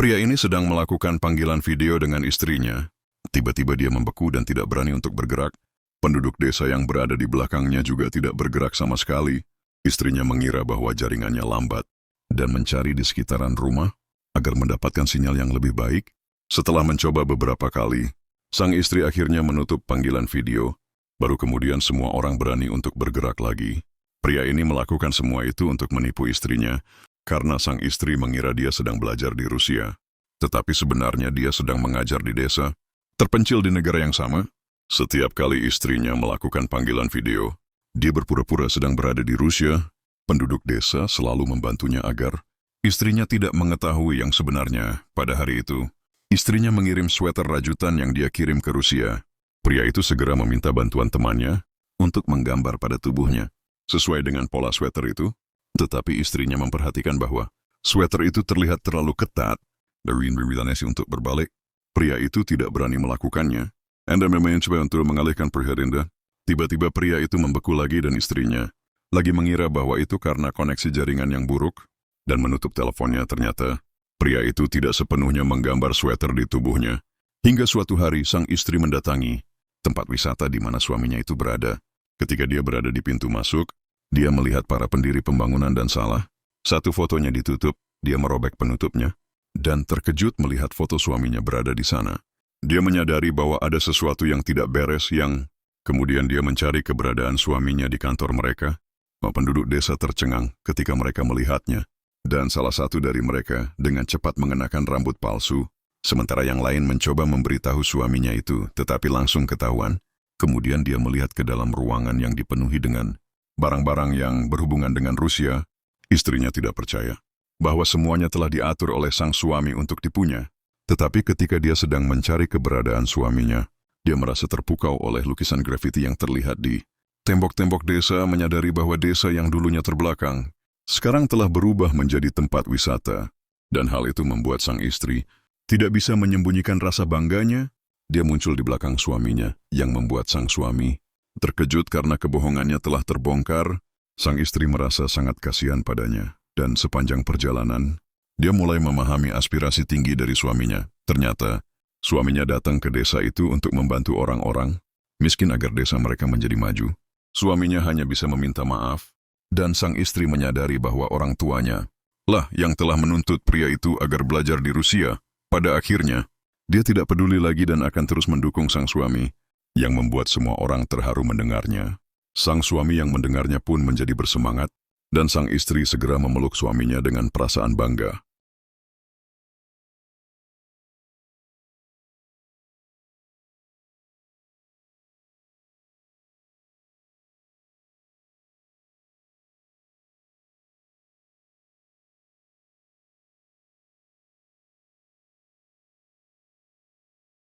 Pria ini sedang melakukan panggilan video dengan istrinya. Tiba-tiba dia membeku dan tidak berani untuk bergerak. Penduduk desa yang berada di belakangnya juga tidak bergerak sama sekali. Istrinya mengira bahwa jaringannya lambat dan mencari di sekitaran rumah agar mendapatkan sinyal yang lebih baik. Setelah mencoba beberapa kali, sang istri akhirnya menutup panggilan video. Baru kemudian semua orang berani untuk bergerak lagi. Pria ini melakukan semua itu untuk menipu istrinya, karena sang istri mengira dia sedang belajar di Rusia. Tetapi sebenarnya dia sedang mengajar di desa, terpencil di negara yang sama. Setiap kali istrinya melakukan panggilan video, dia berpura-pura sedang berada di Rusia. Penduduk desa selalu membantunya agar istrinya tidak mengetahui yang sebenarnya. Pada hari itu, istrinya mengirim sweater rajutan yang dia kirim ke Rusia. Pria itu segera meminta bantuan temannya untuk menggambar pada tubuhnya sesuai dengan pola sweater itu. Tetapi istrinya memperhatikan bahwa sweater itu terlihat terlalu ketat dari Ritanesi untuk berbalik. Pria itu tidak berani melakukannya. Anda memang coba untuk mengalihkan perhatian. Tiba-tiba pria itu membeku lagi dan istrinya lagi mengira bahwa itu karena koneksi jaringan yang buruk dan menutup teleponnya. Ternyata pria itu tidak sepenuhnya menggambar sweater di tubuhnya. Hingga suatu hari sang istri mendatangi tempat wisata di mana suaminya itu berada. Ketika dia berada di pintu masuk, dia melihat para pendiri pembangunan dan salah satu fotonya ditutup. Dia merobek penutupnya dan terkejut melihat foto suaminya berada di sana. Dia menyadari bahwa ada sesuatu yang tidak beres yang kemudian dia mencari keberadaan suaminya di kantor mereka. Penduduk desa tercengang ketika mereka melihatnya, dan salah satu dari mereka dengan cepat mengenakan rambut palsu, sementara yang lain mencoba memberitahu suaminya itu, tetapi langsung ketahuan. Kemudian dia melihat ke dalam ruangan yang dipenuhi dengan barang-barang yang berhubungan dengan Rusia. Istrinya tidak percaya bahwa semuanya telah diatur oleh sang suami untuk tipunya. Tetapi ketika dia sedang mencari keberadaan suaminya, dia merasa terpukau oleh lukisan grafiti yang terlihat di tembok-tembok desa, menyadari bahwa desa yang dulunya terbelakang sekarang telah berubah menjadi tempat wisata. Dan hal itu membuat sang istri tidak bisa menyembunyikan rasa bangganya. Dia muncul di belakang suaminya, yang membuat sang suami terkejut karena kebohongannya telah terbongkar. Sang istri merasa sangat kasihan padanya, dan sepanjang perjalanan, dia mulai memahami aspirasi tinggi dari suaminya. Ternyata, suaminya datang ke desa itu untuk membantu orang-orang miskin agar desa mereka menjadi maju. Suaminya hanya bisa meminta maaf, dan sang istri menyadari bahwa orang tuanya lah yang telah menuntut pria itu agar belajar di Rusia. Pada akhirnya, dia tidak peduli lagi dan akan terus mendukung sang suami, yang membuat semua orang terharu mendengarnya. Sang suami yang mendengarnya pun menjadi bersemangat, dan sang istri segera memeluk suaminya dengan perasaan bangga.